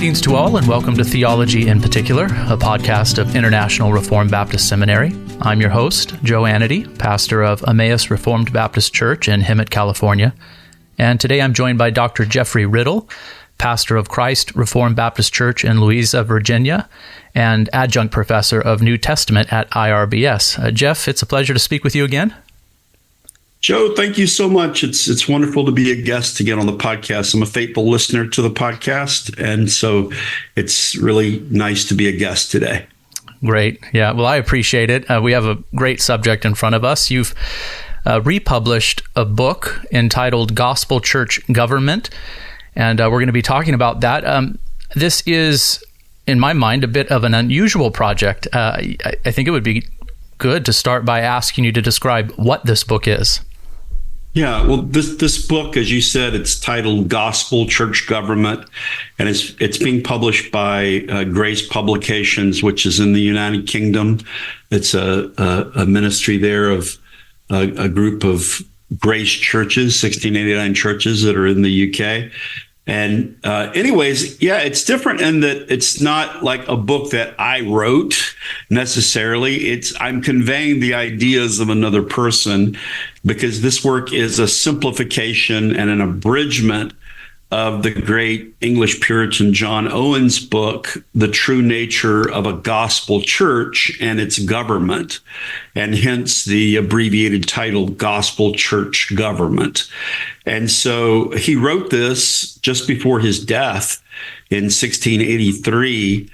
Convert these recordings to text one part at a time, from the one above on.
Greetings to all, and welcome to Theology in Particular, a podcast of International Reformed Baptist Seminary. I'm your host, Joe Annity, pastor of Emmaus Reformed Baptist Church in Hemet, California. And today I'm joined by Dr. Jeffrey Riddle, pastor of Christ Reformed Baptist Church in Louisa, Virginia, and adjunct professor of New Testament at IRBS. Jeff, it's a pleasure to speak with you again. Joe, thank you so much. It's wonderful to be a guest again on the podcast. I'm a faithful listener to the podcast, and so it's really nice to be a guest today. Great. Yeah, well, I appreciate it. We have a great subject in front of us. You've republished a book entitled Gospel Church Government, and we're going to be talking about that. This is, in my mind, a bit of an unusual project. I think it would be good to start by asking you to describe what this book is. Yeah, well, this book, as you said, it's titled Gospel Church Government, and it's being published by Grace Publications, which is in the United Kingdom. It's a ministry there of a group of Grace churches, 1689 churches that are in the UK. And anyways, yeah, it's different in that it's not like a book that I wrote necessarily. I'm conveying the ideas of another person, because this work is a simplification and an abridgment of the great English Puritan John Owen's book, The True Nature of a Gospel Church and Its Government, and hence the abbreviated title, Gospel Church Government. And so he wrote this just before his death in 1683,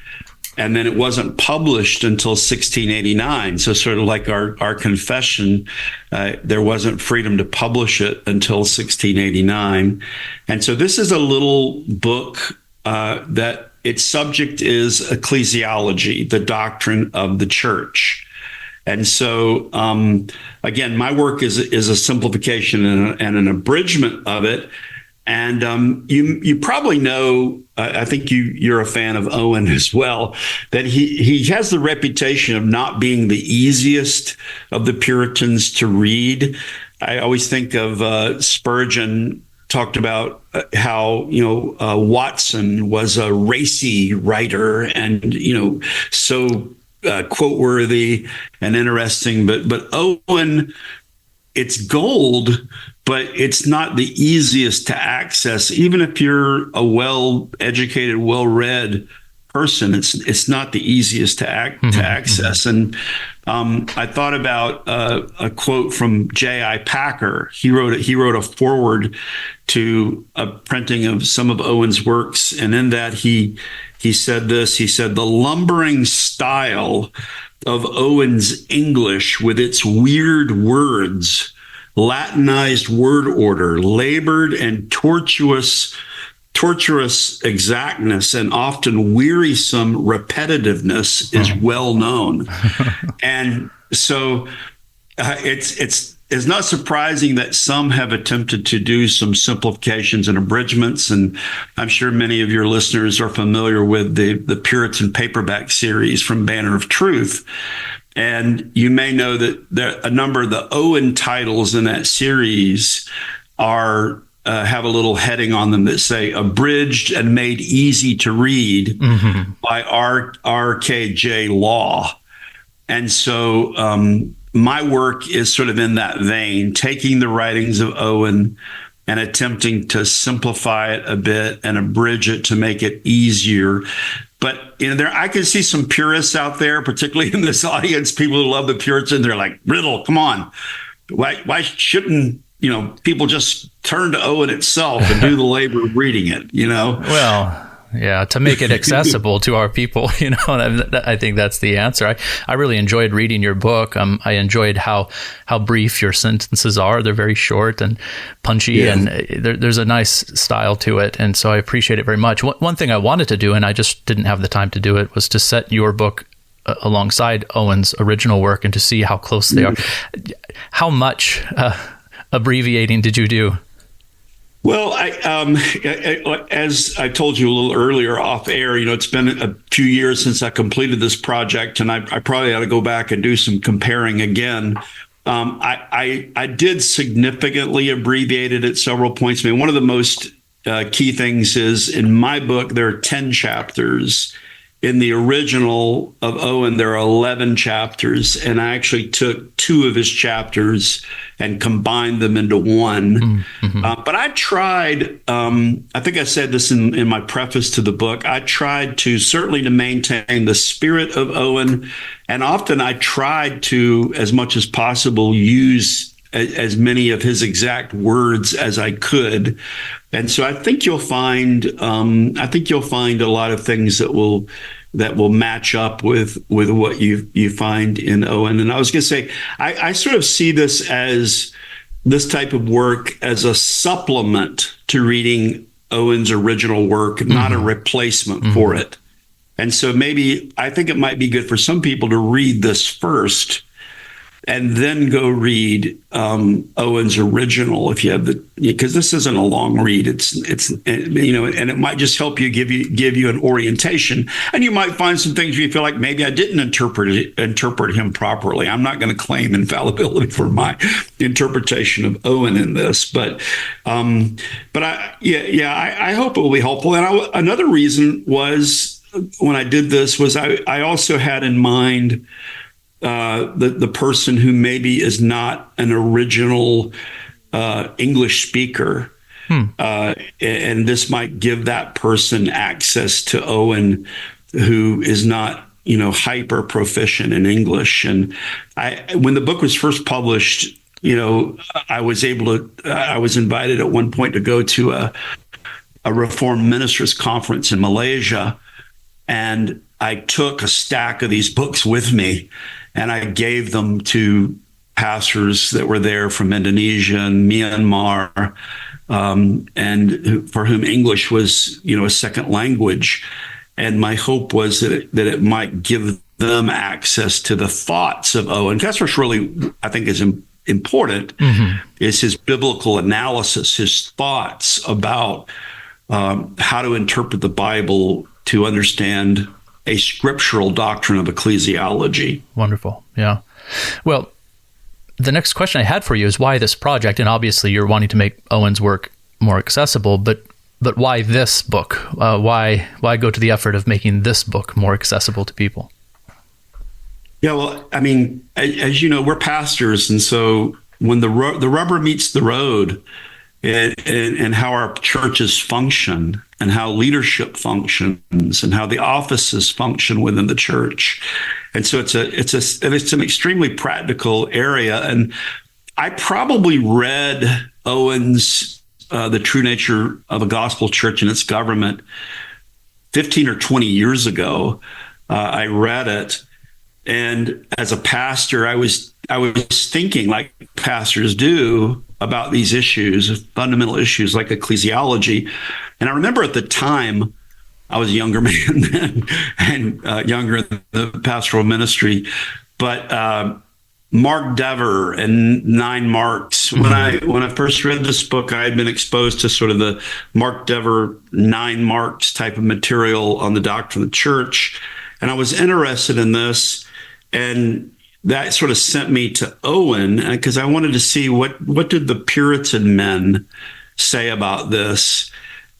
and then it wasn't published until 1689. So sort of like our confession, there wasn't freedom to publish it until 1689. And so this is a little book that its subject is ecclesiology, the doctrine of the church. And so, again, my work is a simplification and an abridgment of it. And you probably know, I think you're a fan of Owen as well, that he has the reputation of not being the easiest of the Puritans to read. I always think of Spurgeon talked about how, Watson was a racy writer and, so quote-worthy and interesting, but Owen, it's gold, but it's not the easiest to access. Even if you're a well-educated, well-read person, it's not the easiest to access. And I thought about a quote from J.I. Packer. He wrote a foreword to a printing of some of Owen's works, and in that he said this. He said, "The lumbering style of Owen's English, with its weird words, Latinized word order, labored and tortuous exactness, and often wearisome repetitiveness, is well known." And so it's not surprising that some have attempted to do some simplifications and abridgments. And I'm sure many of your listeners are familiar with the Puritan paperback series from Banner of Truth. And you may know that a number of the Owen titles in that series are have a little heading on them that say "abridged and made easy to read by R.K.J. Law." And so my work is sort of in that vein, taking the writings of Owen and attempting to simplify it a bit and abridge it to make it easier. But I can see some purists out there, particularly in this audience, people who love the Puritan. They're like, "Riddle, come on. Why shouldn't people just turn to Owen itself and do the labor of reading it?" Well, yeah, to make it accessible to our people, I think that's the answer. I really enjoyed reading your book. I enjoyed how brief your sentences are. They're very short and punchy, and there's a nice style to it. And so I appreciate it very much. One thing I wanted to do, and I just didn't have the time to do it, was to set your book alongside Owen's original work and to see how close they are. How much abbreviating did you do? Well, as I told you a little earlier off air, it's been a few years since I completed this project, and I probably ought to go back and do some comparing again. I did significantly abbreviate it at several points. I mean, one of the most key things is in my book, there are 10 chapters. In the original of Owen, there are 11 chapters, and I actually took 2 of his chapters and combined them into one. Mm-hmm. But I tried, I think I said this in my preface to the book, I tried to certainly to maintain the spirit of Owen, and often I tried to, as much as possible, use as many of his exact words as I could. And so I think you'll find a lot of things that will match up with what you find in Owen. And I was going to say, I sort of see this type of work as a supplement to reading Owen's original work, not a replacement for it. And so maybe I think it might be good for some people to read this first and then go read Owen's original if you have because this isn't a long read. It's and it might just help you give you an orientation, and you might find some things where you feel like maybe I didn't interpret him properly. I'm not going to claim infallibility for my interpretation of Owen in this, but I hope it will be helpful. And another reason was when I did this was I also had in mind the person who maybe is not an original English speaker. And this might give that person access to Owen, who is not, hyper proficient in English. And when the book was first published, I was invited at one point to go to a Reformed ministers conference in Malaysia. And I took a stack of these books with me, and I gave them to pastors that were there from Indonesia and Myanmar, and for whom English was, a second language. And my hope was that it might give them access to the thoughts of Owen. That's what's really, I think, is important, is his biblical analysis, his thoughts about how to interpret the Bible to understand a scriptural doctrine of ecclesiology. Wonderful. Yeah. Well, the next question I had for you is why this project? And obviously you're wanting to make Owen's work more accessible, but why this book? Why go to the effort of making this book more accessible to people? Yeah, well, I mean, as you know, we're pastors. And so when the rubber meets the road, and how our churches function and how leadership functions and how the offices function within the church. And so it's an extremely practical area. And I probably read Owen's The True Nature of a Gospel Church and Its Government 15 or 20 years ago. I read it. And as a pastor, I was thinking, like pastors do, about these issues, fundamental issues like ecclesiology. And I remember at the time, I was a younger man then and younger in the pastoral ministry, but Mark Dever and 9 Marks. When I first read this book, I had been exposed to sort of the Mark Dever 9 Marks type of material on the doctrine of the church. And I was interested in this, and that sort of sent me to Owen because I wanted to see what did the Puritan men say about this.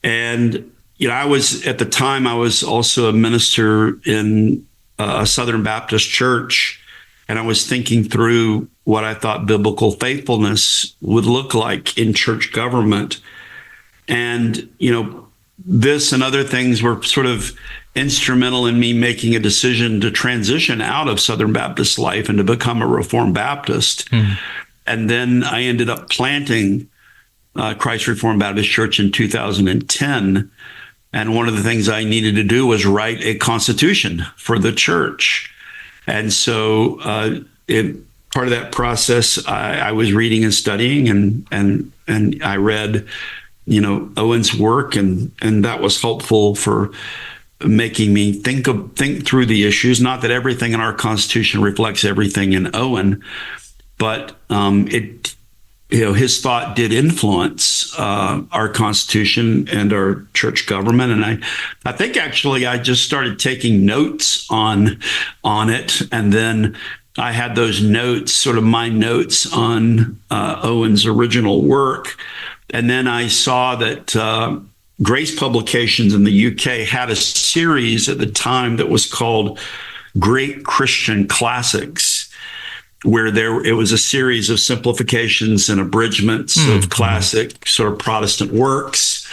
And I was at the time I was also a minister in a Southern Baptist church, and I was thinking through what I thought biblical faithfulness would look like in church government. And this and other things were sort of instrumental in me making a decision to transition out of Southern Baptist life and to become a Reformed Baptist. And then I ended up planting Christ Reformed Baptist Church in 2010. And one of the things I needed to do was write a constitution for the church. And so part of that process, I was reading and studying, and I read Owen's work, and that was helpful for making me think through the issues. Not that everything in our Constitution reflects everything in Owen, but his thought did influence our Constitution and our church government. And I think actually I just started taking notes on it, and then I had those notes, sort of my notes on Owen's original work. And then I saw that Grace Publications in the UK had a series at the time that was called Great Christian Classics, where it was a series of simplifications and abridgments of classic sort of Protestant works.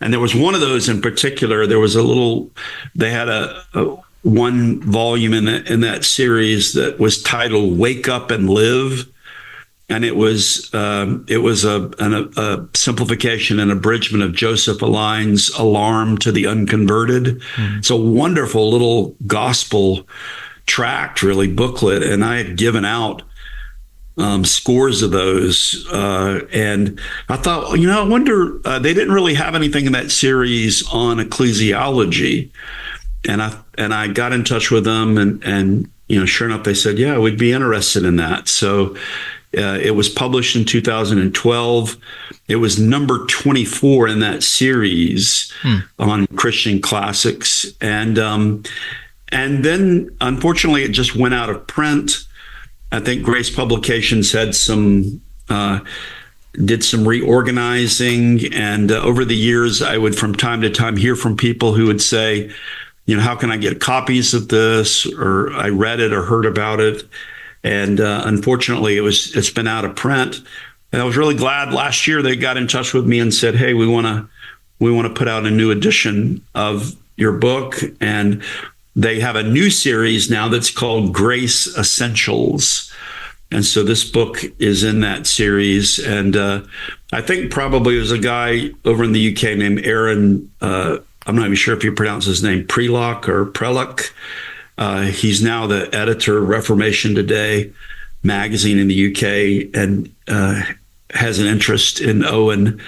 And there was one of those in particular. They had a one volume in that series that was titled "Wake Up and Live," and it was a simplification and abridgment of Joseph Aline's "Alarm to the Unconverted." It's a wonderful little gospel tract, really booklet, and I had given out scores of those, and I thought, I wonder, they didn't really have anything in that series on ecclesiology. And I got in touch with them, and sure enough, they said, yeah, we'd be interested in that. So it was published in 2012. It was number 24 in that series on Christian classics, and then unfortunately, it just went out of print. I think Grace Publications had did some reorganizing, and over the years, I would from time to time hear from people who would say, how can I get copies of this? Or I read it or heard about it. And unfortunately, it's been out of print. And I was really glad last year they got in touch with me and said, hey, we want to put out a new edition of your book. And they have a new series now that's called Grace Essentials. And so this book is in that series. And I think probably there's a guy over in the UK named Aaron, I'm not even sure if you pronounce his name, Prelock or Preluck. He's now the editor of Reformation Today magazine in the UK, and has an interest in Owen.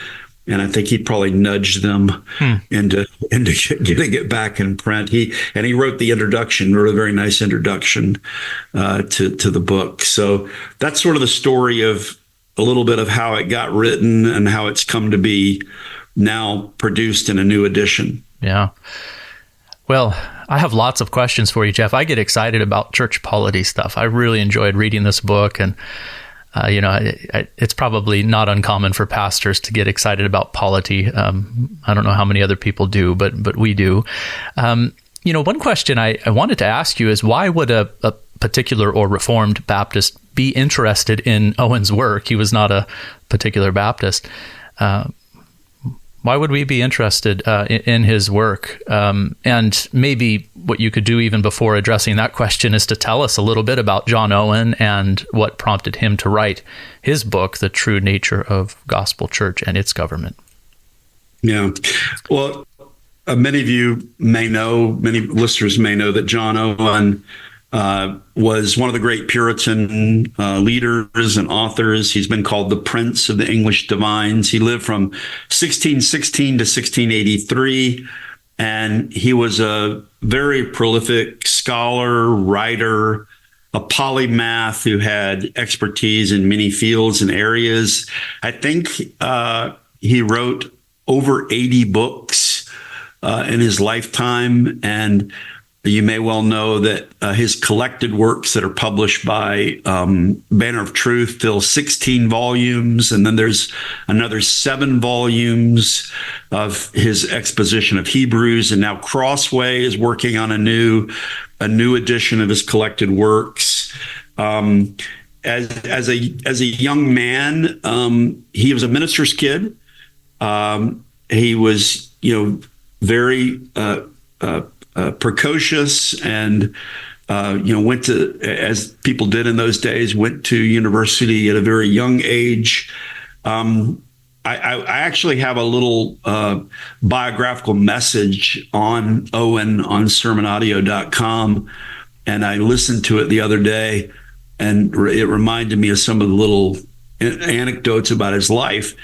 And I think he probably nudged them into getting it back in print. He wrote the introduction, wrote a very nice introduction to the book. So that's sort of the story of a little bit of how it got written and how it's come to be now produced in a new edition. Yeah. Well, I have lots of questions for you, Jeff. I get excited about church polity stuff. I really enjoyed reading this book, and it's probably not uncommon for pastors to get excited about polity. I don't know how many other people do, but we do. One question I wanted to ask you is, why would a particular or Reformed Baptist be interested in Owen's work? He was not a particular Baptist. Why would we be interested in his work? And maybe what you could do even before addressing that question is to tell us a little bit about John Owen and what prompted him to write his book, The True Nature of Gospel Church and Its Government. Yeah. Well, many of you may know, many listeners may know that John Owen was one of the great Puritan leaders and authors. He's been called the Prince of the English Divines. He lived from 1616 to 1683, and he was a very prolific scholar, writer, a polymath who had expertise in many fields and areas. I think he wrote over 80 books in his lifetime, and you may well know that his collected works that are published by Banner of Truth fill 16 volumes, and then there's another 7 volumes of his exposition of Hebrews, and now Crossway is working on a new edition of his collected works. As a young man, he was a minister's kid. He was, very precocious, and went to, as people did in those days, went to university at a very young age. I actually have a little biographical message on Owen on sermonaudio.com, and I listened to it the other day, and it reminded me of some of the little anecdotes about his life.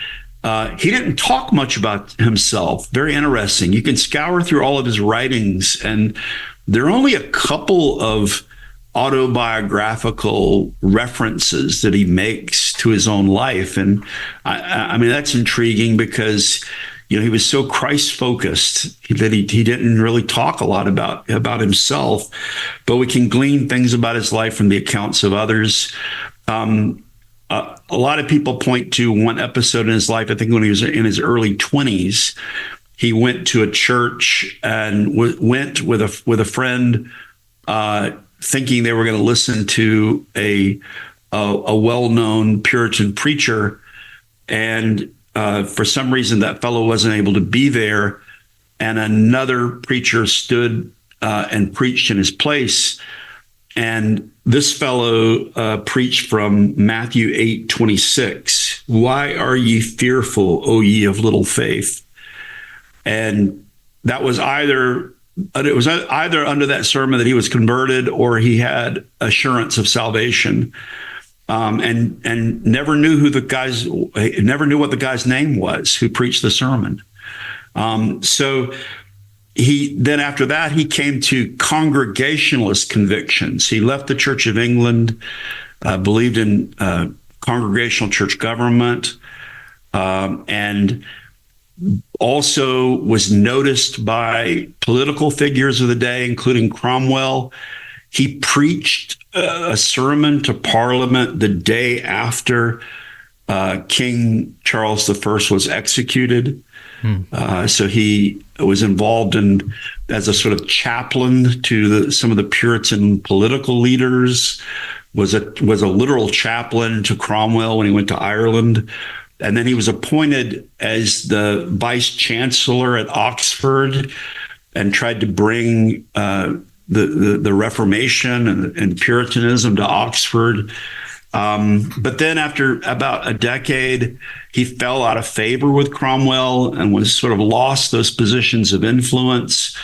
He didn't talk much about himself. Very interesting. You can scour through all of his writings, and there are only a couple of autobiographical references that he makes to his own life. And I mean, that's intriguing because, he was so Christ-focused that he didn't really talk a lot about himself, but we can glean things about his life from the accounts of others. A lot of people point to one episode in his life, I think when he was in his early 20s. he went to a church and went with a friend, thinking they were going to listen to a well-known Puritan preacher, and for some reason that fellow wasn't able to be there, and another preacher stood and preached in his place. And this fellow preached from Matthew 8:26. Why are ye fearful, O ye of little faith? And that was either under that sermon that he was converted, or he had assurance of salvation, and never knew what the guy's name was who preached the sermon. So then after that, he came to Congregationalist convictions. He left the Church of England, believed in congregational church government, and also was noticed by political figures of the day, including Cromwell. He preached a sermon to Parliament the day after King Charles I was executed. So he was involved as a sort of chaplain to some of the Puritan political leaders, was a literal chaplain to Cromwell when he went to Ireland. And then he was appointed as the vice chancellor at Oxford and tried to bring the Reformation and Puritanism to Oxford. But then after about a decade, he fell out of favor with Cromwell and was sort of lost those positions of influence.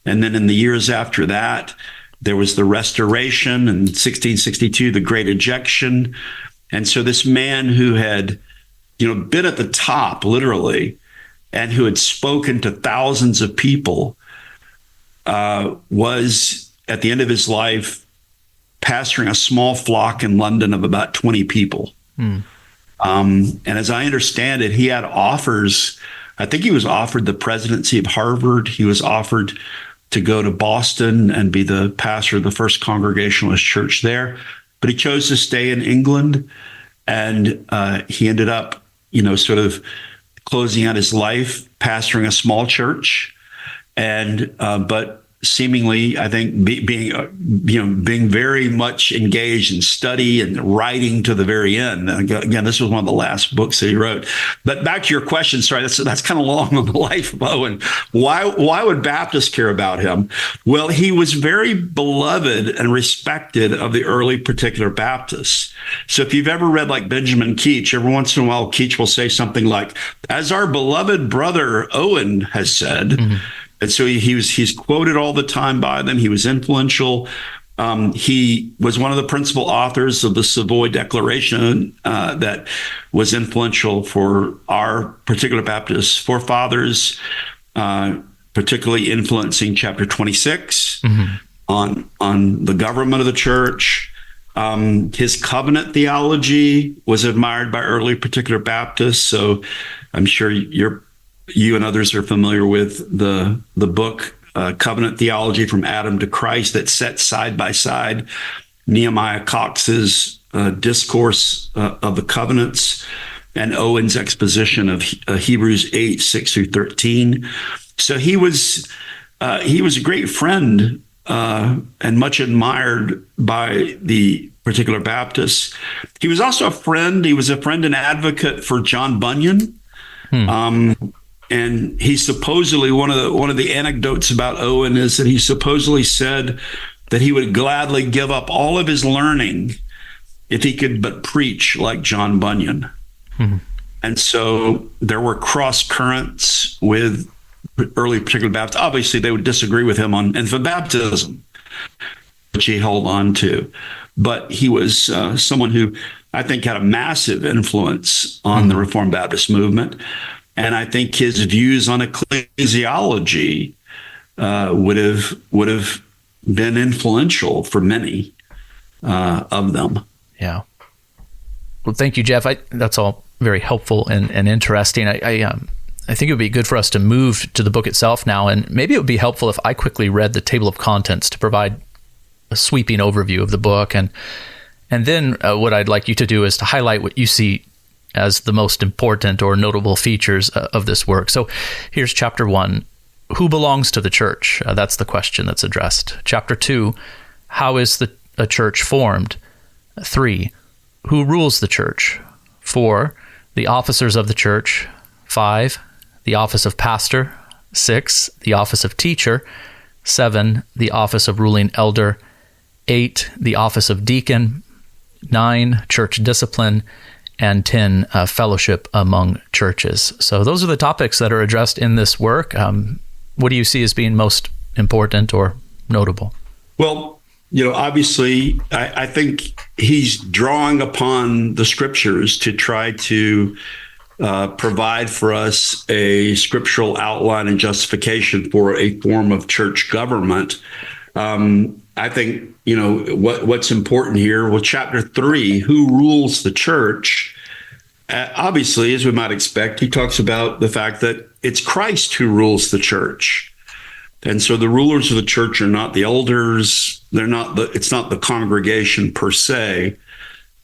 And then in the years after that, there was the Restoration in 1662, the Great Ejection. And so this man who had, been at the top, literally, and who had spoken to thousands of people, was at the end of his life pastoring a small flock in London of about 20 people. And as I understand it, he had offers. I think he was offered the presidency of Harvard. He was offered to go to Boston and be the pastor of the First Congregationalist Church there. But he chose to stay in England, and he ended up, sort of closing out his life pastoring a small church, and but seemingly, I think, being very much engaged in study and writing to the very end. Again, this was one of the last books that he wrote. But back to your question, sorry, that's kind of long on the life of Owen. Why would Baptists care about him? Well, he was very beloved and respected of the early Particular Baptists. So if you've ever read like Benjamin Keach, every once in a while, Keach will say something like, "As our beloved brother Owen has said." Mm-hmm. And so he's quoted all the time by them. He was influential. He was one of the principal authors of the Savoy Declaration that was influential for our Particular Baptist forefathers, particularly influencing chapter 26 on the government of the church. His covenant theology was admired by early Particular Baptists. So I'm sure you and others are familiar with the book Covenant Theology from Adam to Christ, that sets side by side Nehemiah Cox's discourse of the covenants and Owen's exposition of Hebrews 8:6-13. So he was a great friend and much admired by the Particular Baptists. He was also a friend. He was a friend and advocate for John Bunyan. And he supposedly, one of the anecdotes about Owen is that he supposedly said that he would gladly give up all of his learning if he could but preach like John Bunyan. And so there were cross currents with early Particular Baptists. Obviously, they would disagree with him on infant baptism, which he held on to. But he was someone who I think had a massive influence on the Reformed Baptist movement. And I think his views on ecclesiology would have been influential for many of them. Yeah. Well, thank you, Jeff. That's all very helpful and interesting. I think it would be good for us to move to the book itself now, and maybe it would be helpful if I quickly read the table of contents to provide a sweeping overview of the book, and then what I'd like you to do is to highlight what you see as the most important or notable features of this work. So here's chapter 1. Who belongs to the church? That's the question that's addressed. Chapter 2, how is a church formed? 3, who rules the church? 4, the officers of the church. 5, the office of pastor. 6, the office of teacher. 7, the office of ruling elder. 8, the office of deacon. 9, church discipline. And 10, fellowship among churches. So those are the topics that are addressed in this work. What do you see as being most important or notable? Well, obviously, I think he's drawing upon the scriptures to try to provide for us a scriptural outline and justification for a form of church government. I think, what's important here, well, chapter 3, who rules the church? Obviously, as we might expect, he talks about the fact that it's Christ who rules the church. And so the rulers of the church are not the elders. It's not the congregation per se,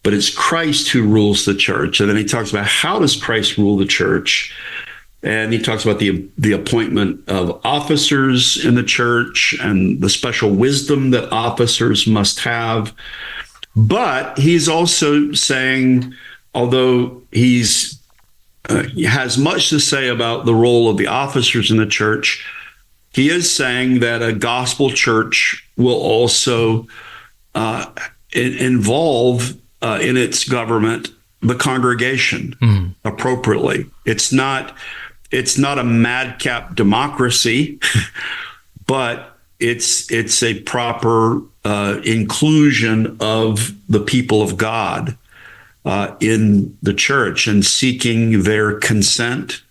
but it's Christ who rules the church. And then he talks about how does Christ rule the church? And he talks about the appointment of officers in the church and the special wisdom that officers must have. But he's also saying, although he has much to say about the role of the officers in the church, he is saying that a gospel church will also involve in its government the congregation appropriately. It's not a madcap democracy, but it's a proper inclusion of the people of God in the church and seeking their consent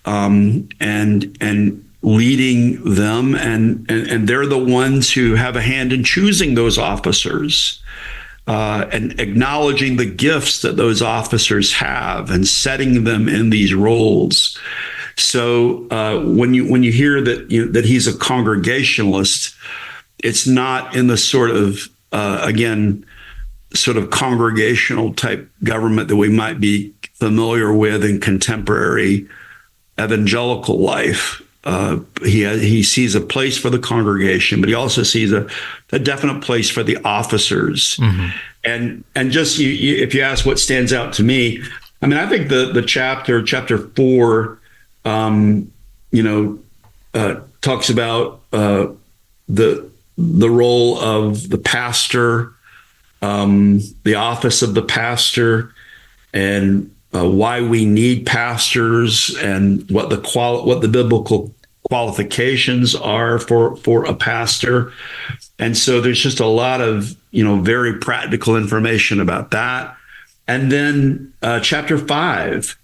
and leading them, and they're the ones who have a hand in choosing those officers and acknowledging the gifts that those officers have and setting them in these roles. So when you hear that he's a Congregationalist, it's not in the sort of sort of congregational type government that we might be familiar with in contemporary evangelical life. He sees a place for the congregation, but he also sees a definite place for the officers. Mm-hmm. And just if you ask what stands out to me, I mean, I think the chapter 4, talks about the role of the pastor, the office of the pastor, and why we need pastors, and what the biblical qualifications are for a pastor. And so there's just a lot of very practical information about that. And then chapter 5,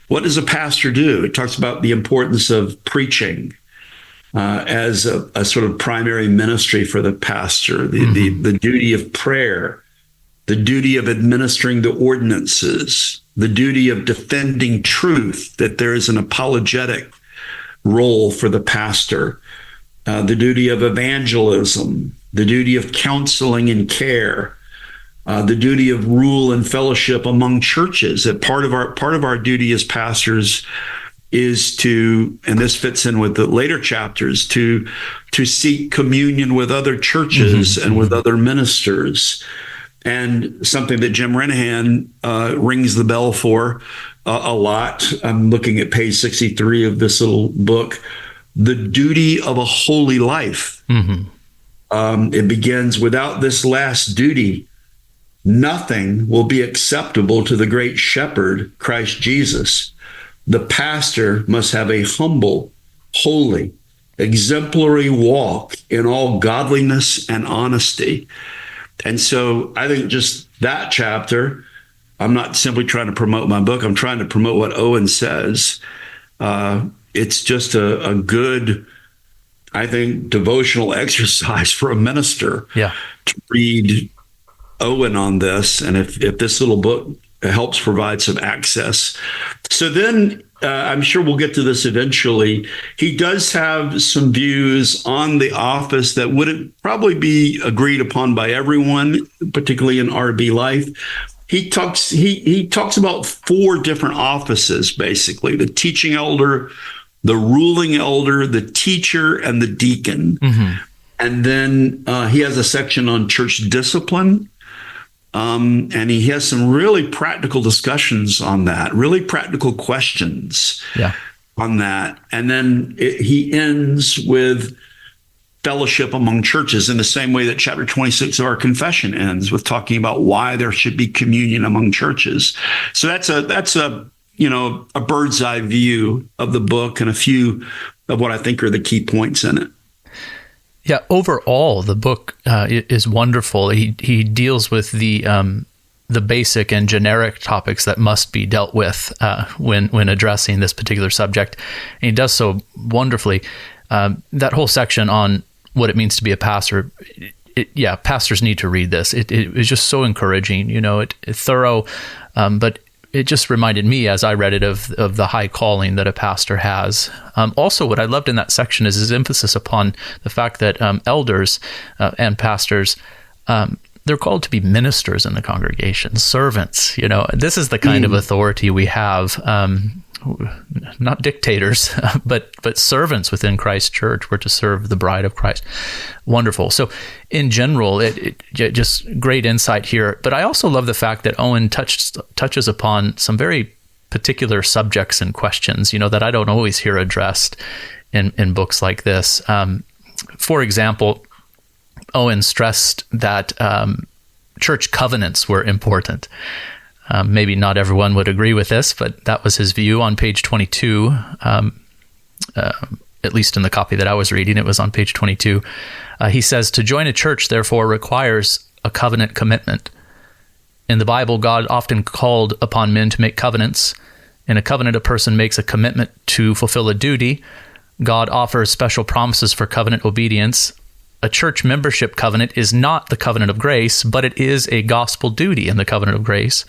what does a pastor do? It talks about the importance of preaching as a sort of primary ministry for the pastor, the duty of prayer, the duty of administering the ordinances, the duty of defending truth, that there is an apologetic role for the pastor, the duty of evangelism, the duty of counseling and care, the duty of rule and fellowship among churches. That part of our duty as pastors is to, and this fits in with the later chapters, to seek communion with other churches and with other ministers. And something that Jim Renahan rings the bell for a lot. I'm looking at page 63 of this little book, the duty of a holy life. It begins, without this last duty, nothing will be acceptable to the great shepherd, Christ Jesus. The pastor must have a humble, holy, exemplary walk in all godliness and honesty. And so I think just that chapter, I'm not simply trying to promote my book, I'm trying to promote what Owen says. It's just a good, I think, devotional exercise for a minister to read Owen on this. And if this little book helps provide some access. So then I'm sure we'll get to this eventually. He does have some views on the office that wouldn't probably be agreed upon by everyone, particularly in RB life. he talks about four different offices, basically: the teaching elder, the ruling elder, the teacher, and the deacon. Mm-hmm. And then he has a section on church discipline. And he has some really practical discussions on that, really practical questions on that. And then he ends with fellowship among churches in the same way that chapter 26 of our confession ends, with talking about why there should be communion among churches. So that's a bird's eye view of the book and a few of what I think are the key points in it. Yeah, overall, the book is wonderful. He deals with the basic and generic topics that must be dealt with when addressing this particular subject. And he does so wonderfully. That whole section on what it means to be a pastor, pastors need to read this. It is just so encouraging. It's thorough, but it just reminded me as I read it of the high calling that a pastor has. Also, what I loved in that section is his emphasis upon the fact that elders and pastors, they're called to be ministers in the congregation, servants. This is the kind of authority we have, not dictators, but servants within Christ's church. We're to serve the bride of Christ. Wonderful. So in general, it just great insight here. But I also love the fact that Owen touches upon some very particular subjects and questions, that I don't always hear addressed in books like this. For example, Owen stressed that church covenants were important. Maybe not everyone would agree with this, but that was his view on page 22. At least in the copy that I was reading, it was on page 22. He says, to join a church, therefore, requires a covenant commitment. In the Bible, God often called upon men to make covenants. In a covenant, a person makes a commitment to fulfill a duty. God offers special promises for covenant obedience. A church membership covenant is not the covenant of grace, but it is a gospel duty in the covenant of grace.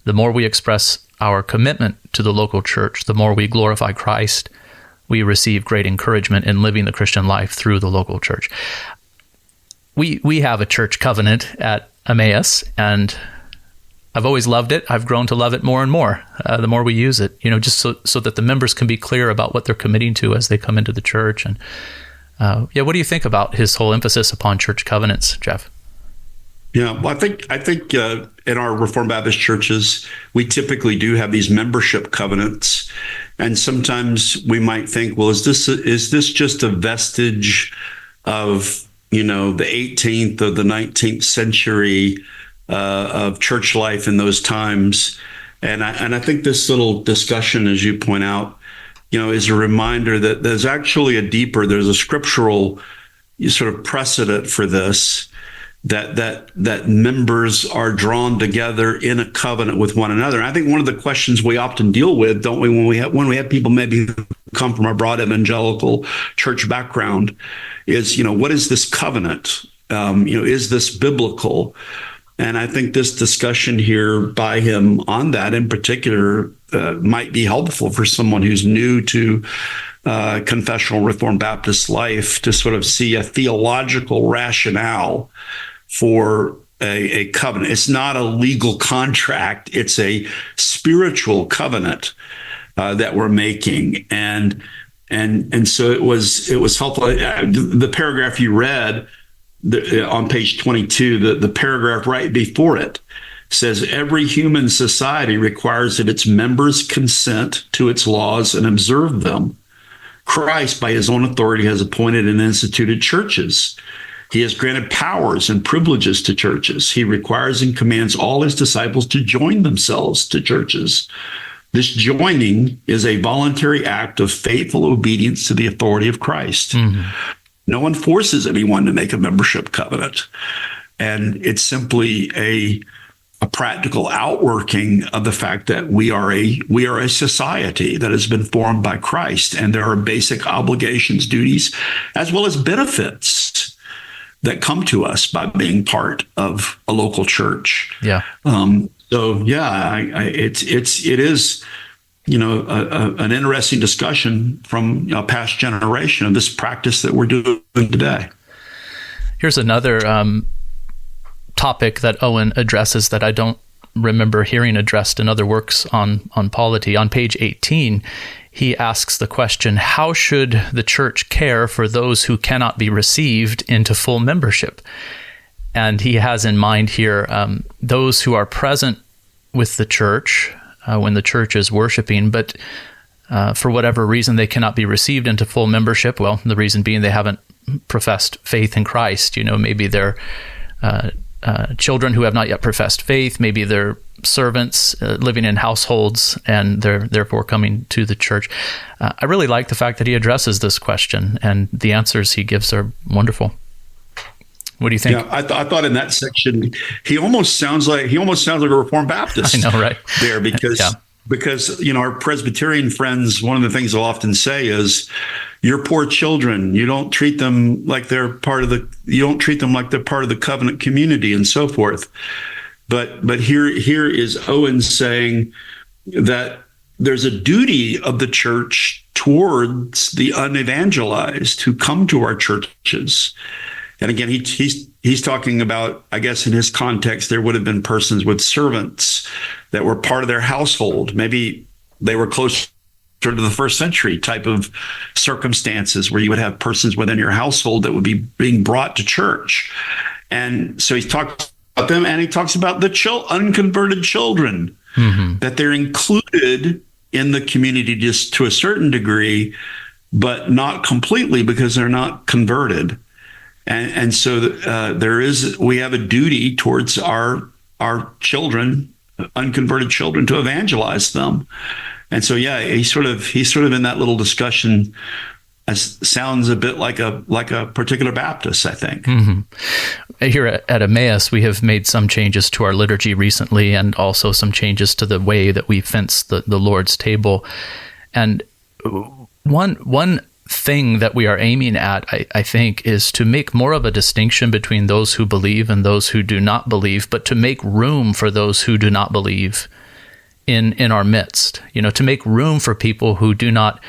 The more we express our commitment to the local church, the more we glorify Christ. We receive great encouragement in living the Christian life through the local church. We have a church covenant at Emmaus, and I've always loved it. I've grown to love it more and more the more we use it, just so that the members can be clear about what they're committing to as they come into the church. And what do you think about his whole emphasis upon church covenants, Jeff? Yeah, well, I think in our Reformed Baptist churches, we typically do have these membership covenants, and sometimes we might think, well, is this just a vestige of the 18th or the 19th century of church life in those times? And I think this little discussion, as you point out, is a reminder that there's actually there's a scriptural sort of precedent for this. That members are drawn together in a covenant with one another. And I think one of the questions we often deal with, don't we, when we have people maybe who come from a broad evangelical church background, is what is this covenant? Is this biblical? And I think this discussion here by him on that in particular might be helpful for someone who's new to confessional Reformed Baptist life to sort of see a theological rationale for a covenant. It's not a legal contract. It's a spiritual covenant that we're making. And so it was helpful. The paragraph you read on page 22, the paragraph right before it says, every human society requires that its members consent to its laws and observe them. Christ, by his own authority, has appointed and instituted churches. He has granted powers and privileges to churches. He requires and commands all his disciples to join themselves to churches. This joining is a voluntary act of faithful obedience to the authority of Christ. Mm-hmm. No one forces anyone to make a membership covenant. And it's simply a practical outworking of the fact that we are a society that has been formed by Christ, and there are basic obligations, duties, as well as benefits that come to us by being part of a local church. Yeah. It is an interesting discussion from a past generation of this practice that we're doing today. Here's another topic that Owen addresses that I don't remember hearing addressed in other works on polity. On page 18, he asks the question, how should the church care for those who cannot be received into full membership? And he has in mind here those who are present with the church when the church is worshiping, but for whatever reason they cannot be received into full membership. Well, the reason being they haven't professed faith in Christ. Maybe they're children who have not yet professed faith. Maybe they're servants living in households, and they're therefore coming to the church. I really like the fact that he addresses this question, and the answers he gives are wonderful. What do you think? Yeah, I thought in that section he almost sounds like a Reformed Baptist. I know, right? There, because our Presbyterian friends, one of the things they'll often say is, "You're poor children. You don't treat them like they're part of the covenant community," and so forth. But here is Owen saying that there's a duty of the church towards the unevangelized who come to our churches. And again, he's talking about, I guess in his context, there would have been persons with servants that were part of their household. Maybe they were closer to the first century type of circumstances where you would have persons within your household that would be being brought to church. And so he talks about them, and he talks about the unconverted children, that they're included in the community just to a certain degree, but not completely because they're not converted. And so we have a duty towards our children, unconverted children, to evangelize them. And so, yeah, he's sort of in that little discussion. Sounds a bit like a particular Baptist, I think. Here at Emmaus, we have made some changes to our liturgy recently, and also some changes to the way that we fence the Lord's table. And one thing that we are aiming at, I think, is to make more of a distinction between those who believe and those who do not believe, but to make room for those who do not believe in our midst. To make room for people who do not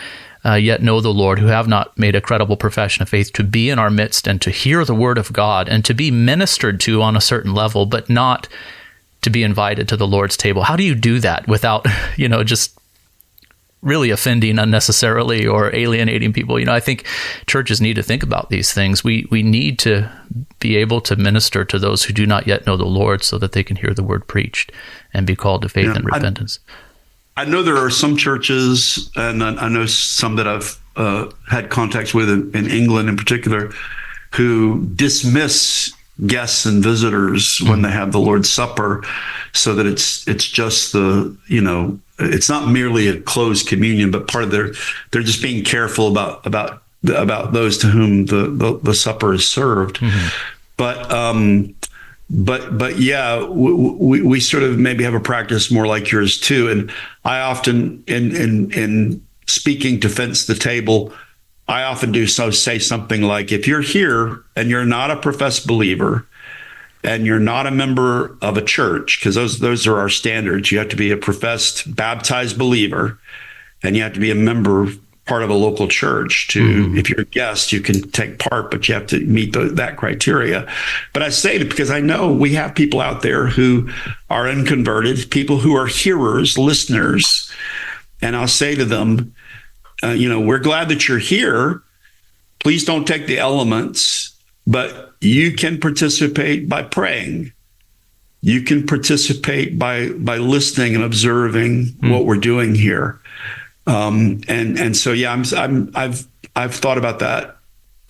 yet know the Lord, who have not made a credible profession of faith, to be in our midst and to hear the word of God and to be ministered to on a certain level, but not to be invited to the Lord's table. How do you do that without, just really offending unnecessarily or alienating people? I think churches need to think about these things. We need to be able to minister to those who do not yet know the Lord so that they can hear the word preached and be called to faith and repentance. I know there are some churches, and I know some that I've had contacts with in England in particular, who dismiss guests and visitors when they have the Lord's Supper, so that it's just it's not merely a closed communion, but part of they're just being careful about those to whom the supper is served. But yeah, we sort of maybe have a practice more like yours too. And I often, in speaking to fence the table, I often say something like, if you're here and you're not a professed believer and you're not a member of a church, because those are our standards. You have to be a professed baptized believer, and you have to be a member, part of a local church. If you're a guest, you can take part, but you have to meet that criteria. But I say it because I know we have people out there who are unconverted, people who are hearers, listeners, and I'll say to them, we're glad that you're here. Please don't take the elements, but you can participate by praying. You can participate by listening and observing what we're doing here. And so, yeah, I've thought about that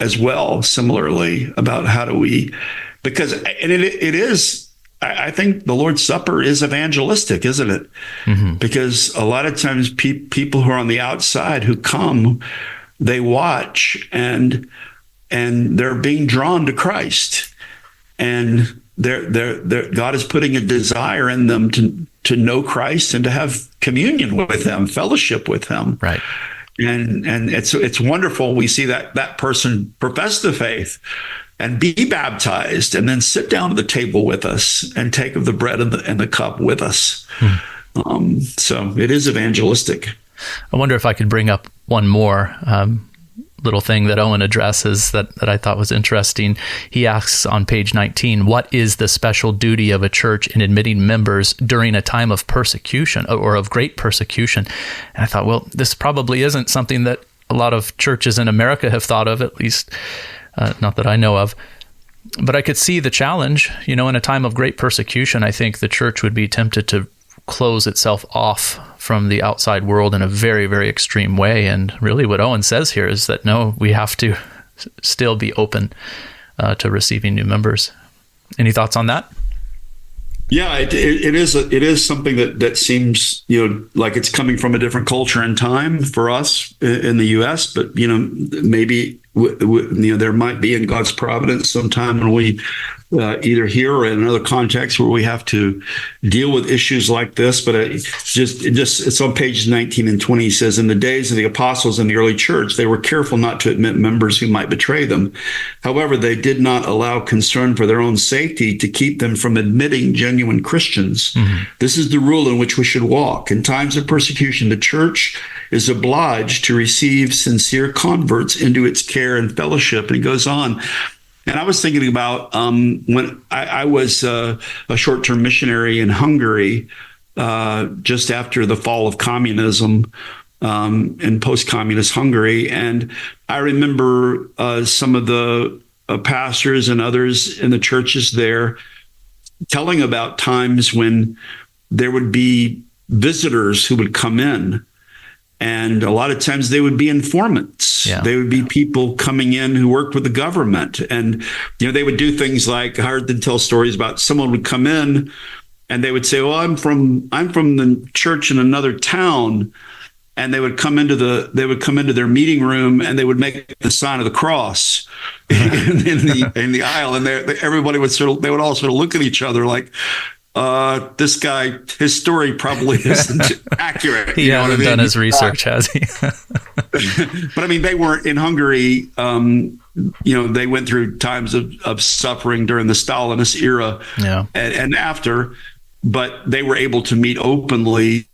as well, similarly, about how do we, because, and it is, I think the Lord's Supper is evangelistic, isn't it? Because a lot of times people who are on the outside who come, they watch and they're being drawn to Christ, and God is putting a desire in them to know Christ and to have communion with Him, fellowship with Him. Right. And it's wonderful. We see that person profess the faith and be baptized, and then sit down at the table with us and take of the bread and the cup with us. So it is evangelistic. I wonder if I could bring up one more. little thing that Owen addresses that I thought was interesting. He asks on page 19, what is the special duty of a church in admitting members during a time of persecution or of great persecution? And I thought, well, this probably isn't something that a lot of churches in America have thought of, at least not that I know of. But I could see the challenge. In a time of great persecution, I think the church would be tempted to close itself off from the outside world in a very, very extreme way. And really what Owen says here is that, no, we have to still be open to receiving new members. Any thoughts on that? Yeah, it is something that seems, like it's coming from a different culture and time for us in the U.S., but, maybe, there might be in God's providence sometime when we either here or in another context where we have to deal with issues like this. But it's on pages 19 and 20. He says, in the days of the apostles in the early church, they were careful not to admit members who might betray them. However, they did not allow concern for their own safety to keep them from admitting genuine Christians. Mm-hmm. This is the rule in which we should walk. In times of persecution, the church is obliged to receive sincere converts into its care and fellowship. And he goes on. And I was thinking about when I was a short-term missionary in Hungary just after the fall of communism in post-communist Hungary. And I remember some of the pastors and others in the churches there telling about times when there would be visitors who would come in. And a lot of times they would be informants. Yeah. They would be people coming in who worked with the government. And, they would do things like, I heard them tell stories about someone would come in and they would say, well, I'm from the church in another town. And they would come into their meeting room and they would make the sign of the cross in the aisle. And everybody they would all sort of look at each other like, this guy, his story probably isn't accurate. He hasn't done his research, has he? But they weren't in Hungary. They went through times of suffering during the Stalinist era and after, but they were able to meet openly.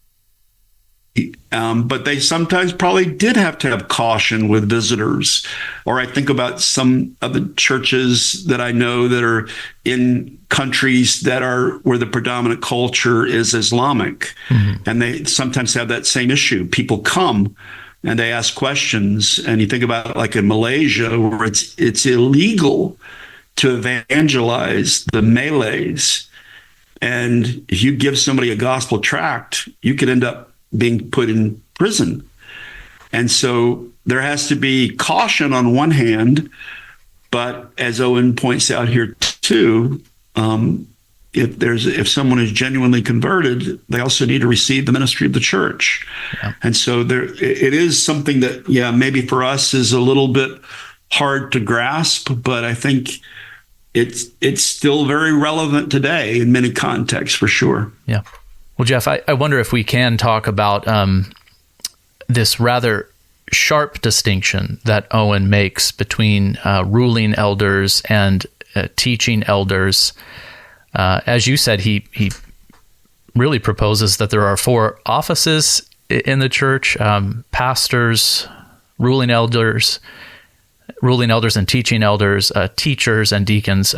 But they sometimes probably did have to have caution with visitors. Or I think about some of the churches that I know that are in countries where the predominant culture is Islamic. Mm-hmm. And they sometimes have that same issue. People come and they ask questions. And you think about like in Malaysia, where it's illegal to evangelize the Malays. And if you give somebody a gospel tract, you could end up being put in prison. And so there has to be caution on one hand, but as Owen points out here too, if someone is genuinely converted, they also need to receive the ministry of the church. Yeah. And so it is something that, maybe for us is a little bit hard to grasp, but I think it's still very relevant today in many contexts for sure. Yeah. Well, Jeff, I wonder if we can talk about this rather sharp distinction that Owen makes between ruling elders and teaching elders. As you said, he really proposes that there are 4 offices in the church: pastors, ruling elders and teaching elders, teachers and deacons.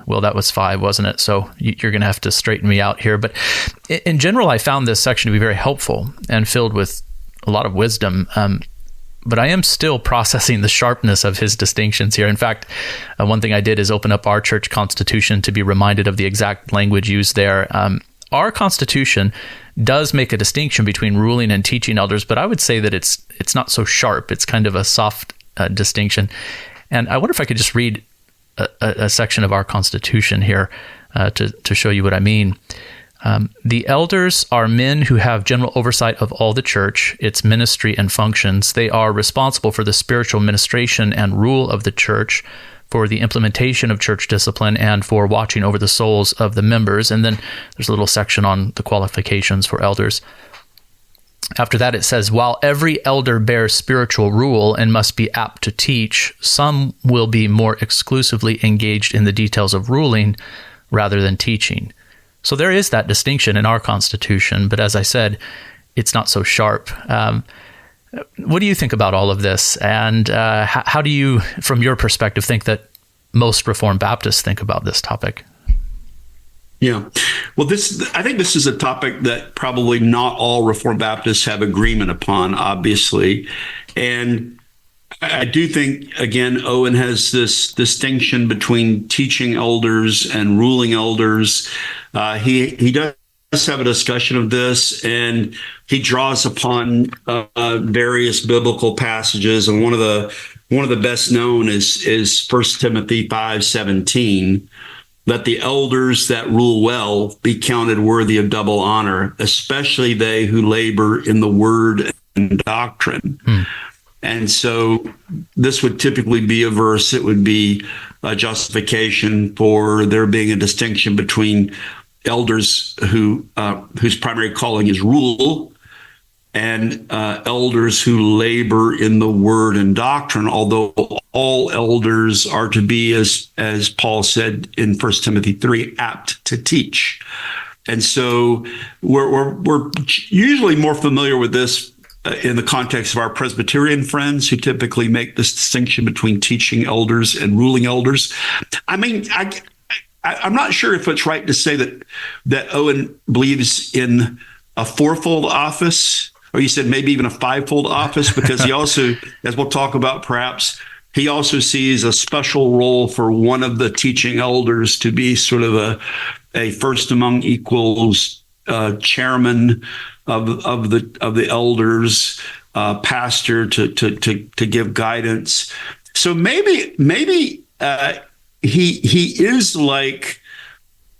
Well, that was 5, wasn't it? So you're going to have to straighten me out here. But in general, I found this section to be very helpful and filled with a lot of wisdom. But I am still processing the sharpness of his distinctions here. In fact, one thing I did is open up our church constitution to be reminded of the exact language used there. Our constitution does make a distinction between ruling and teaching elders, but I would say that it's not so sharp. It's kind of a soft distinction. And I wonder if I could just read a section of our Constitution here to show you what I mean. The elders are men who have general oversight of all the church, its ministry and functions. They are responsible for the spiritual administration and rule of the church, for the implementation of church discipline, and for watching over the souls of the members. And then there's a little section on the qualifications for elders. After that, it says, while every elder bears spiritual rule and must be apt to teach, some will be more exclusively engaged in the details of ruling rather than teaching. So there is that distinction in our Constitution, but as I said, it's not so sharp. What do you think about all of this? And how do you, from your perspective, think that most Reformed Baptists think about this topic? Yeah. Well, I think this is a topic that probably not all Reformed Baptists have agreement upon, obviously. And I do think, again, Owen has this distinction between teaching elders and ruling elders. He does have a discussion of this, and he draws upon various biblical passages. And one of the best known is 1 Timothy 5:17. Let the elders that rule well be counted worthy of double honor, especially they who labor in the word and doctrine. And so this would typically be a verse. It would be a justification for there being a distinction between elders whose primary calling is rule and elders who labor in the word and doctrine, although all elders are to be, as Paul said in 1 Timothy 3, apt to teach. And so we're usually more familiar with this in the context of our Presbyterian friends, who typically make this distinction between teaching elders and ruling elders. I mean, I'm not sure if it's right to say that Owen believes in a fourfold office, or you said maybe even a fivefold office, because he also, as we'll talk about perhaps, he also sees a special role for one of the teaching elders to be sort of a first among equals, chairman of the elders, pastor to give guidance. So maybe he is like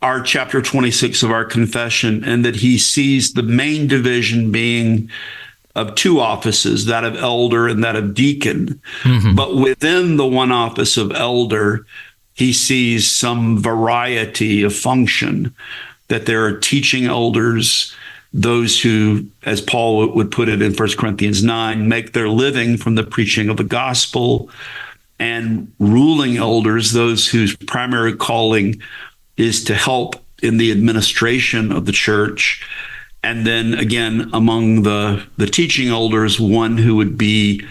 our chapter 26 of our confession, and that he sees the main division being of two offices, that of elder and that of deacon. Mm-hmm. But within the one office of elder, he sees some variety of function, that there are teaching elders, those who, as Paul would put it in 1 Corinthians 9, make their living from the preaching of the gospel, and ruling elders, those whose primary calling is to help in the administration of the church. And then again, among the teaching elders, one who would be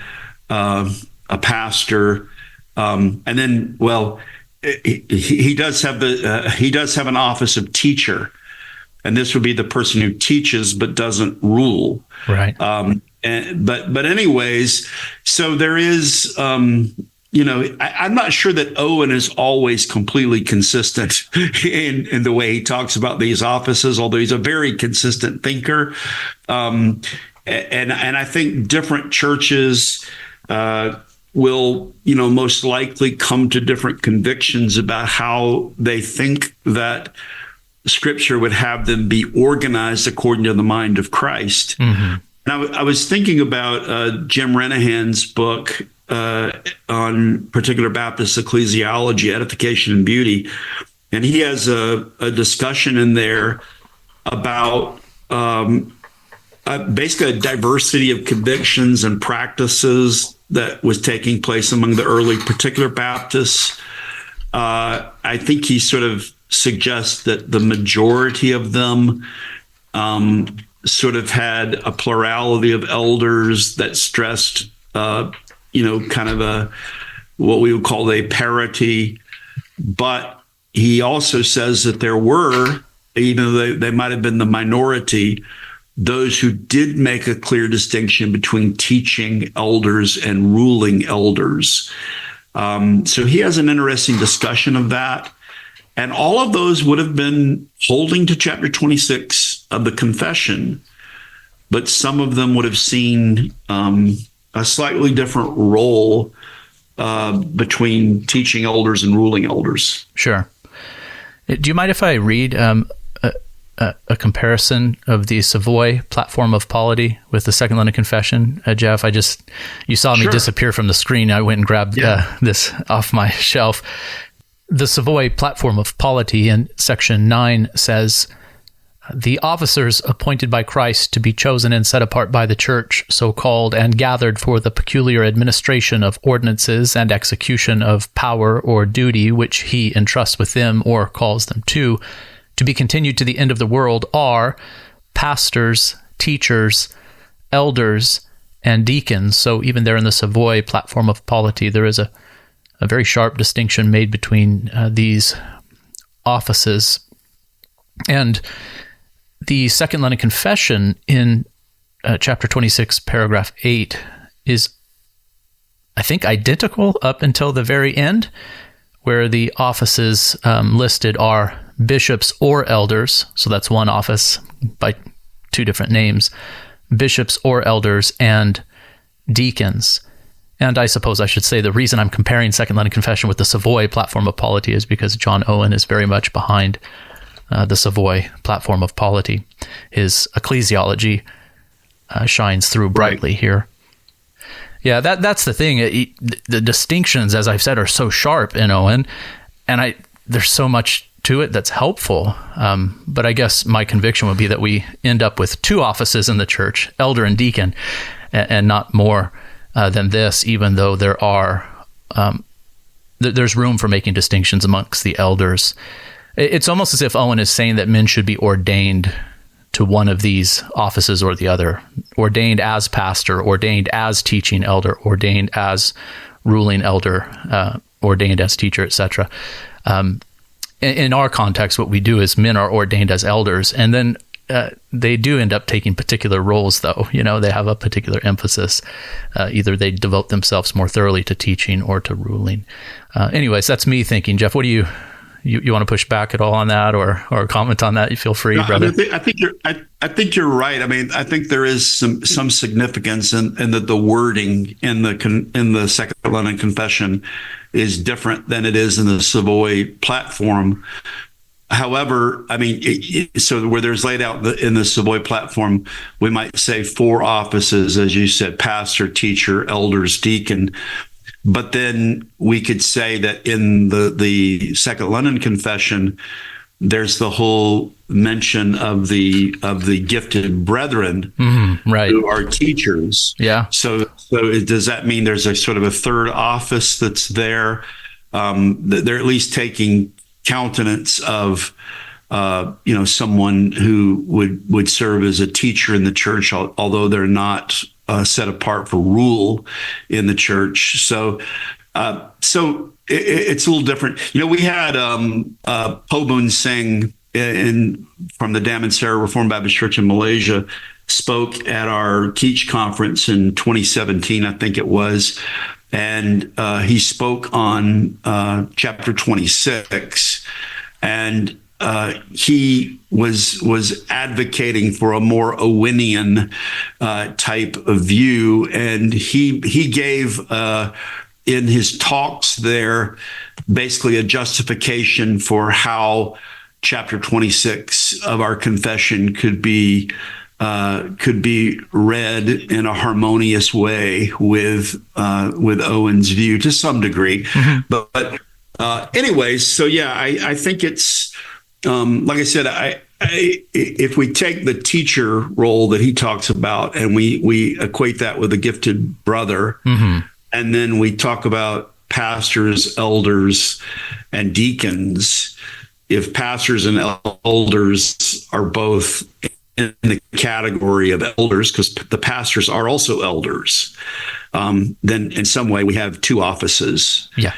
a pastor. And then, well, he does have an office of teacher, and this would be the person who teaches but doesn't rule. Right. But anyways, so there is. I'm not sure that Owen is always completely consistent in the way he talks about these offices, although he's a very consistent thinker. And I think different churches will, most likely come to different convictions about how they think that Scripture would have them be organized according to the mind of Christ. Mm-hmm. And I was thinking about Jim Renahan's book on Particular Baptist Ecclesiology, Edification and Beauty. And he has a discussion in there about basically a diversity of convictions and practices that was taking place among the early Particular Baptists. I think he sort of suggests that the majority of them sort of had a plurality of elders that stressed kind of what we would call a parity. But he also says that there were, even though they might have been the minority, those who did make a clear distinction between teaching elders and ruling elders. So he has an interesting discussion of that. And all of those would have been holding to chapter 26 of the confession, but some of them would have seen a slightly different role between teaching elders and ruling elders. Sure. Do you mind if I read a comparison of the Savoy platform of polity with the Second London Confession? Jeff, you saw me disappear from the screen. I went and grabbed this off my shelf. The Savoy platform of polity in section 9 says, "The officers appointed by Christ to be chosen and set apart by the church, so called, and gathered for the peculiar administration of ordinances and execution of power or duty which he entrusts with them or calls them to be continued to the end of the world, are pastors, teachers, elders, and deacons. So even there in the Savoy platform of polity, there is a very sharp distinction made between these offices. And the Second London Confession in chapter 26, paragraph 8 is, I think, identical up until the very end, where the offices listed are bishops or elders. So that's one office by two different names, bishops or elders, and deacons. And I suppose I should say the reason I'm comparing Second London Confession with the Savoy platform of polity is because John Owen is very much behind the Savoy platform of polity. His ecclesiology shines through brightly here. Yeah, that's the thing. The distinctions, as I've said, are so sharp in Owen, and there's so much to it that's helpful. But I guess my conviction would be that we end up with two offices in the church, elder and deacon, and not more than this, even though there's room for making distinctions amongst the elders. It's almost as if Owen is saying that men should be ordained to one of these offices or the other, ordained as pastor, ordained as teaching elder, ordained as ruling elder, ordained as teacher, etc. In our context, what we do is men are ordained as elders, and then they do end up taking particular roles, though. They have a particular emphasis. Either they devote themselves more thoroughly to teaching or to ruling. Anyways, that's me thinking. Jeff, what do you want to push back at all on that, or comment on that? You feel free, brother. I think you're right. I mean, I think there is some significance in that the wording in the Second London Confession is different than it is in the Savoy platform. However, I mean, so where there's laid out in the Savoy platform, we might say 4 offices, as you said: pastor, teacher, elders, deacon. But then we could say that in the Second London Confession, there's the whole mention of the gifted brethren, right, who are teachers. Yeah. So does that mean there's a sort of a third office that's there? They're at least taking countenance of someone who would serve as a teacher in the church, although they're not set apart for rule in the church. So it's a little different. We had Pobun Singh from the Damansara Reformed Baptist Church in Malaysia spoke at our Teach conference in 2017, I think it was. And he spoke on chapter 26, and he was advocating for a more Owenian type of view, and he gave in his talks there basically a justification for how chapter 26 of our confession could be read in a harmonious way with Owen's view to some degree. Mm-hmm. But anyways, so yeah, I think it's like I said, if we take the teacher role that he talks about and we equate that with a gifted brother, mm-hmm. and then we talk about pastors, elders, and deacons. If pastors and elders are both in the category of elders, because the pastors are also elders, then in some way we have 2 offices. Yeah.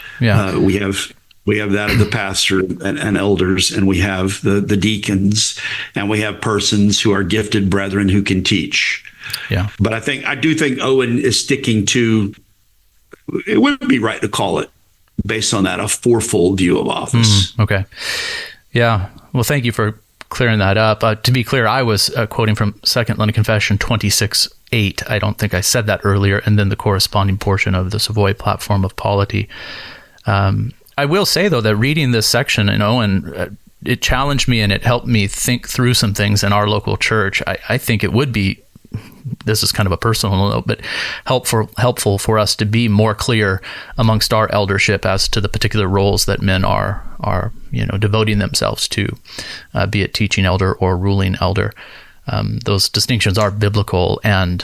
We have that of the pastor and elders, and we have the deacons, and we have persons who are gifted brethren who can teach. Yeah. But I do think Owen is sticking to, it wouldn't be right to call it, based on that, a fourfold view of office. Okay. Yeah. Well, thank you for clearing that up. To be clear, I was quoting from Second London Confession 26:8. I don't think I said that earlier, and then the corresponding portion of the Savoy Platform of Polity. I will say, though, that reading this section in Owen, it challenged me and it helped me think through some things in our local church. I think it would be, this is kind of a personal note, but helpful for us to be more clear amongst our eldership as to the particular roles that men are devoting themselves to, be it teaching elder or ruling elder. Those distinctions are biblical and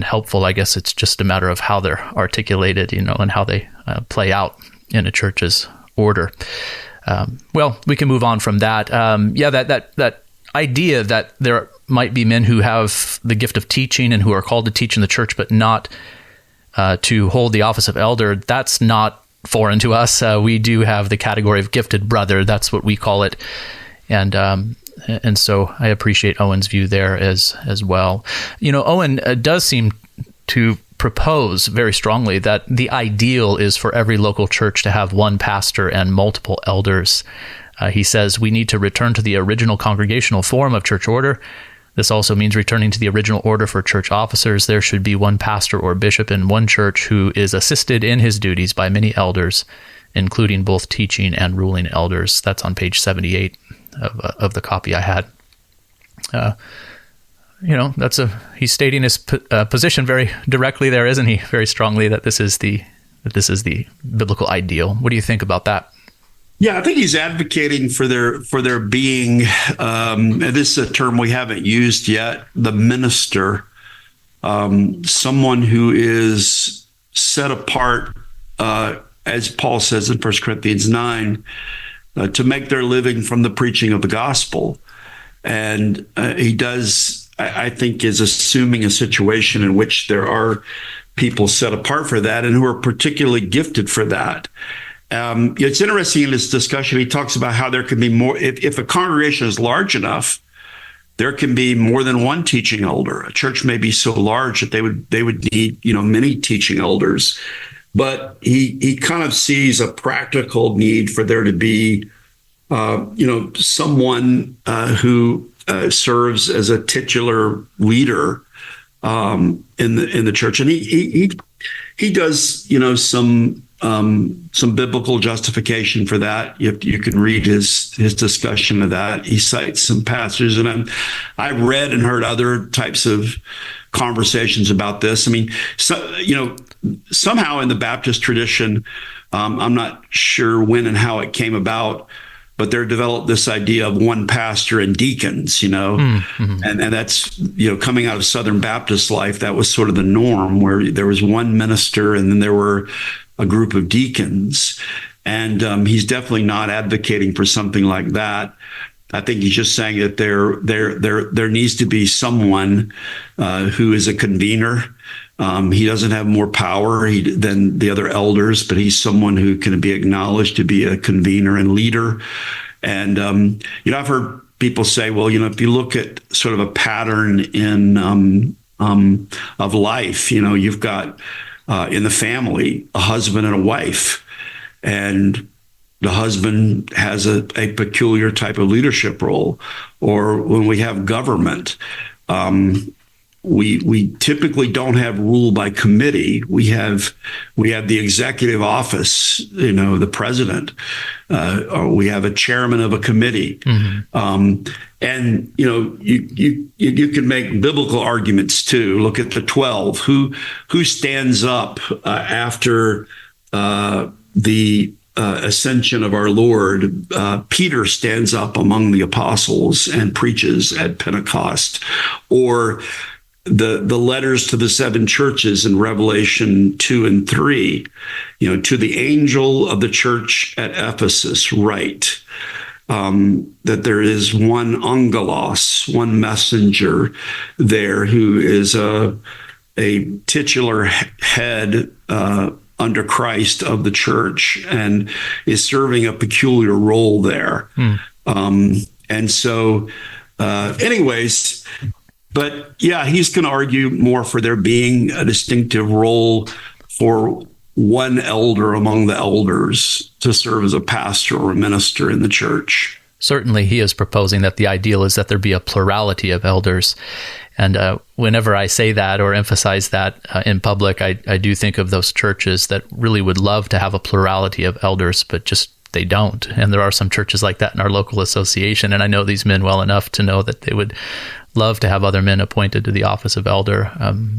helpful. I guess it's just a matter of how they're articulated, and how they play out in a church's order. Well, we can move on from that. That idea that there might be men who have the gift of teaching and who are called to teach in the church, but not to hold the office of elder, that's not foreign to us. We do have the category of gifted brother. That's what we call it. And so I appreciate Owen's view there as well. Owen does seem to propose very strongly that the ideal is for every local church to have one pastor and multiple elders. He says we need to return to the original congregational form of church order. This also means returning to the original order for church officers. There should be one pastor or bishop in one church who is assisted in his duties by many elders, including both teaching and ruling elders. That's on page 78 of the copy I had. He's stating his position very directly there, isn't he? Very strongly that this is the biblical ideal. What do you think about that? Yeah, I think he's advocating for there being, and this is a term we haven't used yet, the minister, someone who is set apart, as Paul says in 1 Corinthians 9, to make their living from the preaching of the gospel. And he does, I think, is assuming a situation in which there are people set apart for that and who are particularly gifted for that. It's interesting in this discussion, he talks about how there can be more, if a congregation is large enough, there can be more than one teaching elder. A church may be so large that they would need, many teaching elders. But he kind of sees a practical need for there to be, someone who serves as a titular leader in the church, and he does, some biblical justification for that. You can read his discussion of that. He cites some passages, and I've read and heard other types of conversations about this. I mean, somehow in the Baptist tradition, I'm not sure when and how it came about, but there developed this idea of one pastor and deacons, mm-hmm. and that's, coming out of Southern Baptist life, that was sort of the norm, where there was one minister and then there were a group of deacons. And he's definitely not advocating for something like that. I think he's just saying that there needs to be someone who is a convener. He doesn't have more power than the other elders, but he's someone who can be acknowledged to be a convener and leader. And, I've heard people say, well, if you look at sort of a pattern of life, you've got in the family a husband and a wife, and the husband has a peculiar type of leadership role. Or when we have government, we typically don't have rule by committee. We have the executive office, the president, or we have a chairman of a committee. Mm-hmm. And you can make biblical arguments too. Look at the 12. Who stands up after the ascension of our Lord? Peter stands up among the apostles and preaches at Pentecost. Or the letters to the seven churches in Revelation 2 and 3, to the angel of the church at Ephesus, write that there is one angelos, one messenger there who is a titular head under Christ of the church and is serving a peculiar role there. And so, anyways, but yeah, he's going to argue more for there being a distinctive role for one elder among the elders to serve as a pastor or a minister in the church. Certainly, he is proposing that the ideal is that there be a plurality of elders. And whenever I say that or emphasize that in public, I do think of those churches that really would love to have a plurality of elders, but just they don't. And there are some churches like that in our local association. And I know these men well enough to know that they would love to have other men appointed to the office of elder,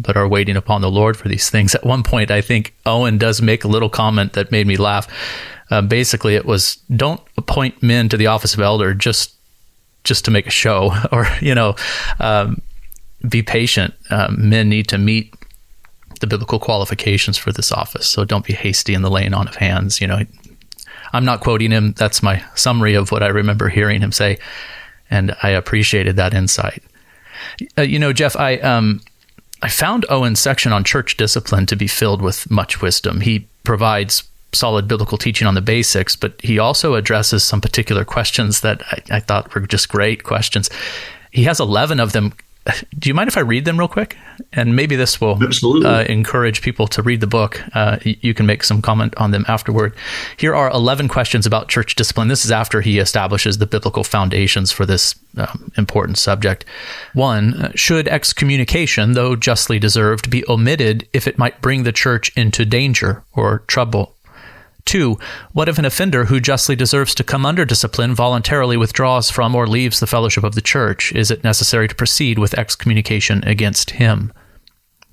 but are waiting upon the Lord for these things. At one point, I think Owen does make a little comment that made me laugh. Basically, it was, don't appoint men to the office of elder just to make a show, or, be patient. Men need to meet the biblical qualifications for this office, so don't be hasty in the laying on of hands. I'm not quoting him. That's my summary of what I remember hearing him say. And I appreciated that insight. Jeff, I found Owen's section on church discipline to be filled with much wisdom. He provides solid biblical teaching on the basics, but he also addresses some particular questions that I thought were just great questions. He has 11 of them. Do you mind if I read them real quick? And maybe this will encourage people to read the book. You can make some comment on them afterward. Here are 11 questions about church discipline. This is after he establishes the biblical foundations for this important subject. 1, should excommunication, though justly deserved, be omitted if it might bring the church into danger or trouble? 2, what if an offender who justly deserves to come under discipline voluntarily withdraws from or leaves the fellowship of the church? Is it necessary to proceed with excommunication against him?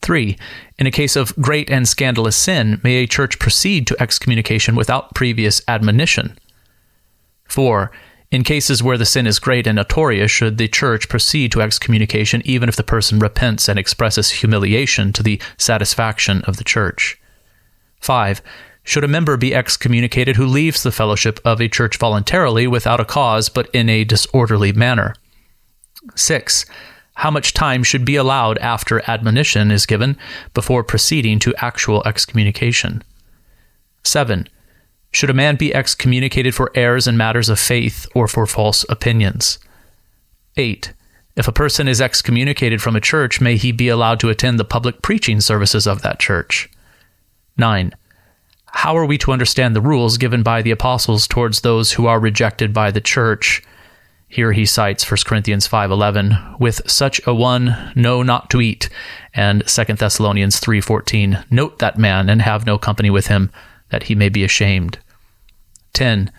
3, in a case of great and scandalous sin, may a church proceed to excommunication without previous admonition? 4, in cases where the sin is great and notorious, should the church proceed to excommunication even if the person repents and expresses humiliation to the satisfaction of the church? 5, should a member be excommunicated who leaves the fellowship of a church voluntarily without a cause but in a disorderly manner? 6, how much time should be allowed after admonition is given before proceeding to actual excommunication? 7, should a man be excommunicated for errors in matters of faith or for false opinions? 8, if a person is excommunicated from a church, may he be allowed to attend the public preaching services of that church? 9, how are we to understand the rules given by the apostles towards those who are rejected by the church? Here he cites 1 Corinthians 5:11, with such a one know not to eat, and 2 Thessalonians 3:14, note that man and have no company with him, that he may be ashamed. 10,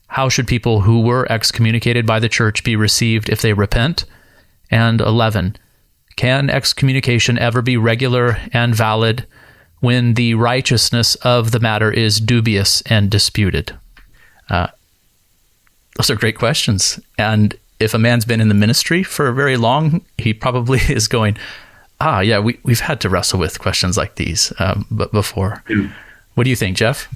how should people who were excommunicated by the church be received if they repent? And 11, can excommunication ever be regular and valid when the righteousness of the matter is dubious and disputed? Those are great questions. And if a man's been in the ministry for very long, he probably is going, we've had to wrestle with questions like these but before. Yeah. What do you think, Jeff?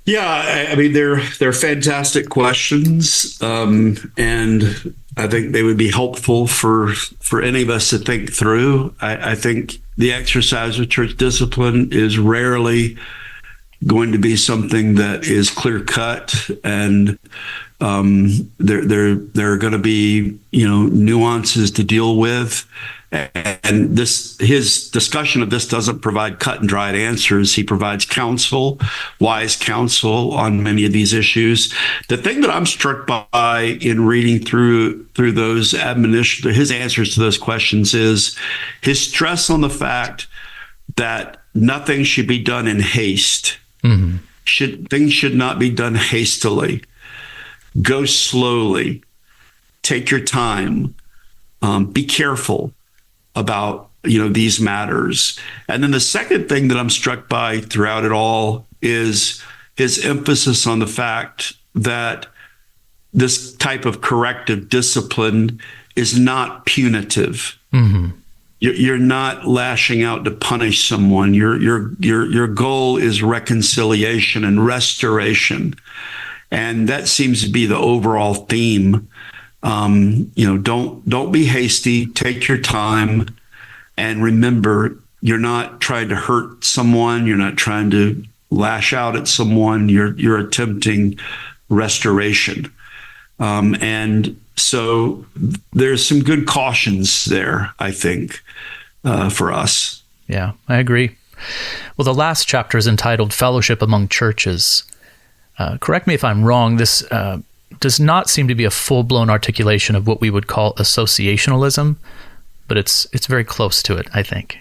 Yeah, I mean, they're fantastic questions, and I think they would be helpful for any of us to think through. I think the exercise of church discipline is rarely going to be something that is clear cut, and there are going to be nuances to deal with. And his discussion of this doesn't provide cut and dried answers. He provides counsel, wise counsel on many of these issues. The thing that I'm struck by in reading through those admonitions, his answers to those questions, is his stress on the fact that nothing should be done in haste. Mm-hmm. Things should not be done hastily. Go slowly. Take your time. Be careful about these matters. And then the second thing that I'm struck by throughout it all is his emphasis on the fact that this type of corrective discipline is not punitive. Mm-hmm. You're not lashing out to punish someone. Your goal is reconciliation and restoration, and that seems to be the overall theme. Don't be hasty. Take your time, and remember, you're not trying to hurt someone. You're not trying to lash out at someone. You're attempting restoration, and so there's some good cautions there, I think, for us. Yeah, I agree. Well, the last chapter is entitled "Fellowship Among Churches." Correct me if I'm wrong. This does not seem to be a full-blown articulation of what we would call associationalism, but it's very close to it, I think.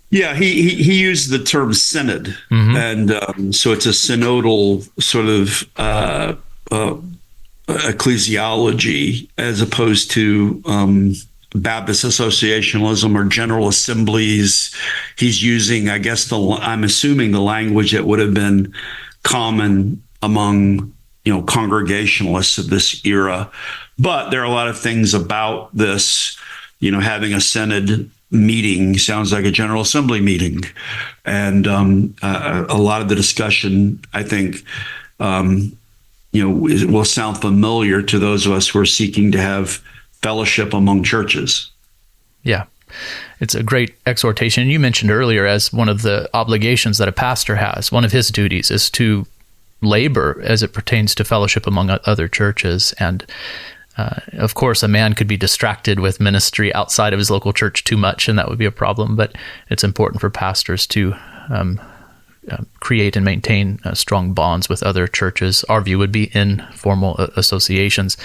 Yeah, he used the term synod, mm-hmm. and so it's a synodal sort of ecclesiology as opposed to Baptist associationalism or general assemblies. He's using, I guess, I'm assuming the language that would have been common among congregationalists of this era. But there are a lot of things about this, having a synod meeting sounds like a general assembly meeting. And a lot of the discussion, I think, it will sound familiar to those of us who are seeking to have fellowship among churches. Yeah. It's a great exhortation. You mentioned earlier, as one of the obligations that a pastor has, one of his duties is to labor as it pertains to fellowship among other churches. And of course, a man could be distracted with ministry outside of his local church too much, and that would be a problem. But it's important for pastors to create and maintain strong bonds with other churches. Our view would be informal associations.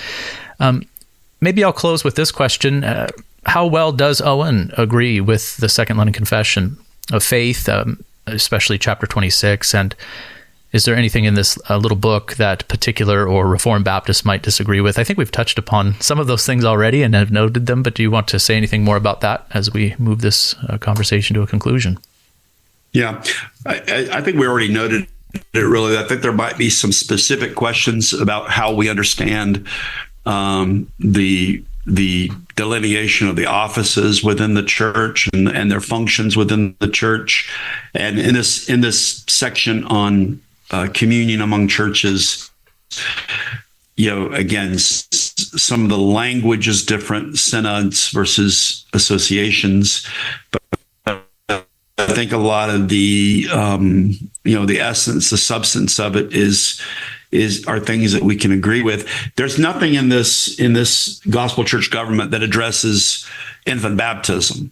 Maybe I'll close with this question. How well does Owen agree with the Second London Confession of Faith, especially chapter 26? And is there anything in this little book that particular or Reformed Baptists might disagree with? I think we've touched upon some of those things already and have noted them, but do you want to say anything more about that as we move this conversation to a conclusion? Yeah, I think we already noted it, really. I think there might be some specific questions about how we understand the delineation of the offices within the church and their functions within the church. And in this section on communion among churches, again, some of the language is different, synods versus associations. But I think a lot of the the essence, the substance of it are things that we can agree with. There's nothing in this gospel church government that addresses infant baptism.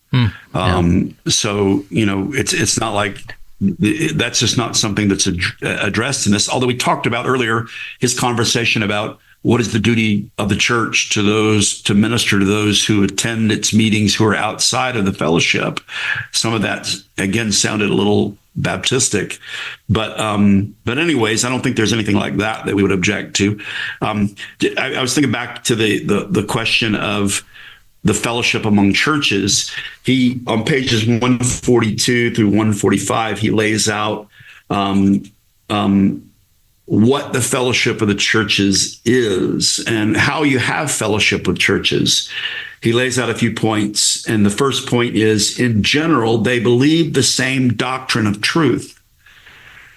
So it's not like that's just not something that's addressed in this. Although we talked about earlier his conversation about what is the duty of the church to minister to those who attend its meetings who are outside of the fellowship. Some of that, again, sounded a little Baptistic, but anyways, I don't think there's anything like that we would object to. I was thinking back to the question of the fellowship among churches. He, on pages 142 through 145, he lays out what the fellowship of the churches is and how you have fellowship with churches. He lays out a few points, and the first point is, in general, they believe the same doctrine of truth.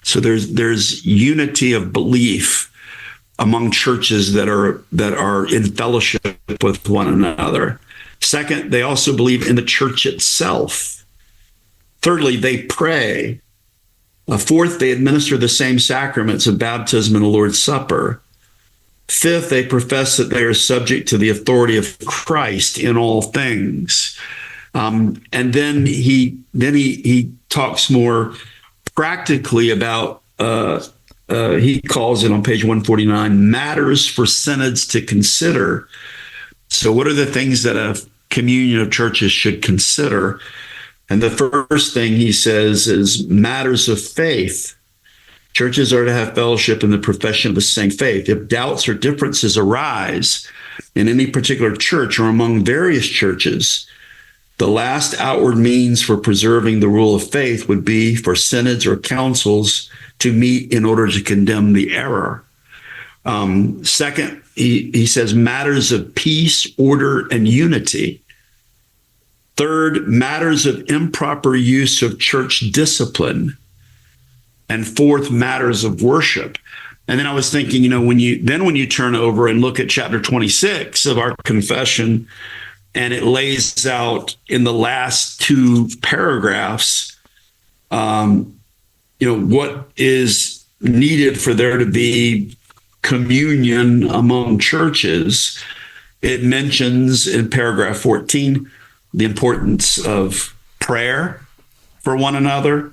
So there's unity of belief among churches that are in fellowship with one another. Second, they also believe in the church itself. Thirdly, they pray. Fourth, they administer the same sacraments of baptism and the Lord's Supper. Fifth, they profess that they are subject to the authority of Christ in all things. And then he talks more practically about, he calls it on page 149, matters for synods to consider. So what are the things that a communion of churches should consider? And the first thing he says is matters of faith. Churches are to have fellowship in the profession of the same faith. If doubts or differences arise in any particular church or among various churches, the last outward means for preserving the rule of faith would be for synods or councils to meet in order to condemn the error. Second, he says matters of peace, order, and unity. Third, matters of improper use of church discipline. And fourth, matters of worship. And then I was thinking, when you turn over and look at chapter 26 of our confession, and it lays out in the last two paragraphs, what is needed for there to be communion among churches. It mentions in paragraph 14 the importance of prayer for one another.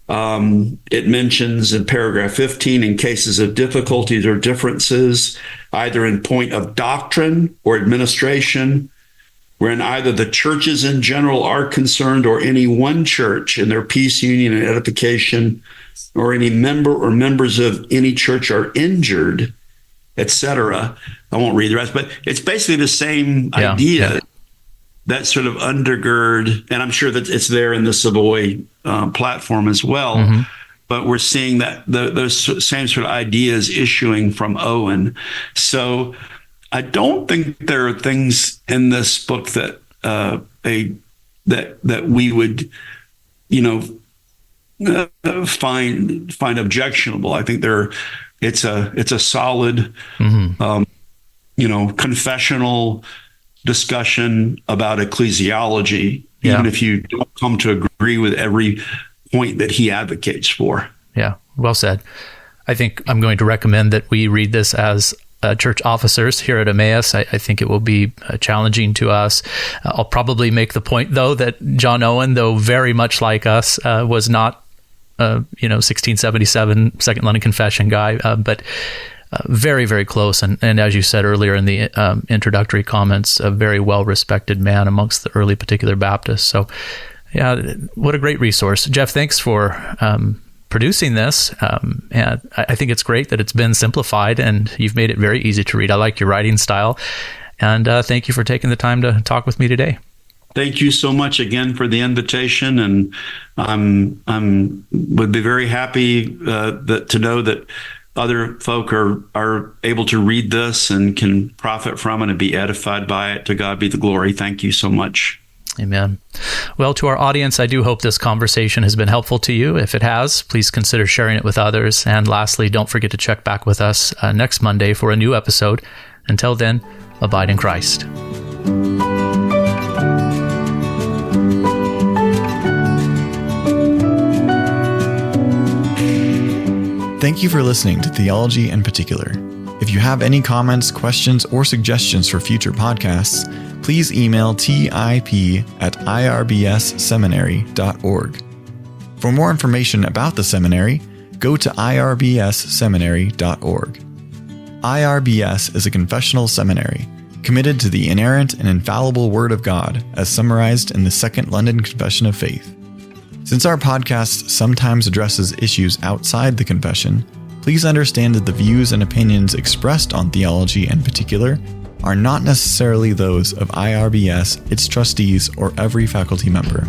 It mentions in paragraph 15, in cases of difficulties or differences, either in point of doctrine or administration, wherein either the churches in general are concerned or any one church in their peace, union, and edification, or any member or members of any church are injured, etc. I won't read the rest, but it's basically the same idea. Yeah. That sort of undergird, and I'm sure that it's there in the Savoy platform as well, mm-hmm. But we're seeing that those same sort of ideas issuing from Owen. So I don't think there are things in this book that that we would, find objectionable. I think there it's a solid, confessional discussion about ecclesiology, even if you don't come to agree with every point that he advocates for. Yeah, well said. I think I'm going to recommend that we read this as church officers here at Emmaus. I think it will be challenging to us. I'll probably make the point, though, that John Owen, though very much like us, was not 1677 Second London Confession guy, but very, very close. And as you said earlier in the introductory comments, a very well-respected man amongst the early Particular Baptists. So, yeah, what a great resource. Jeff, thanks for producing this. And I think it's great that it's been simplified and you've made it very easy to read. I like your writing style. And thank you for taking the time to talk with me today. Thank you so much again for the invitation, and would be very happy to know that other folk are able to read this and can profit from it and be edified by it. To God be the glory. Thank you so much. Amen. Well, to our audience, I do hope this conversation has been helpful to you. If it has, please consider sharing it with others. And lastly, don't forget to check back with us next Monday for a new episode. Until then, abide in Christ. Thank you for listening to Theology in Particular. If you have any comments, questions, or suggestions for future podcasts, please email tip@irbsseminary.org. For more information about the seminary, go to irbsseminary.org. IRBS is a confessional seminary committed to the inerrant and infallible Word of God as summarized in the Second London Confession of Faith. Since our podcast sometimes addresses issues outside the confession, please understand that the views and opinions expressed on Theology in Particular are not necessarily those of IRBS, its trustees, or every faculty member.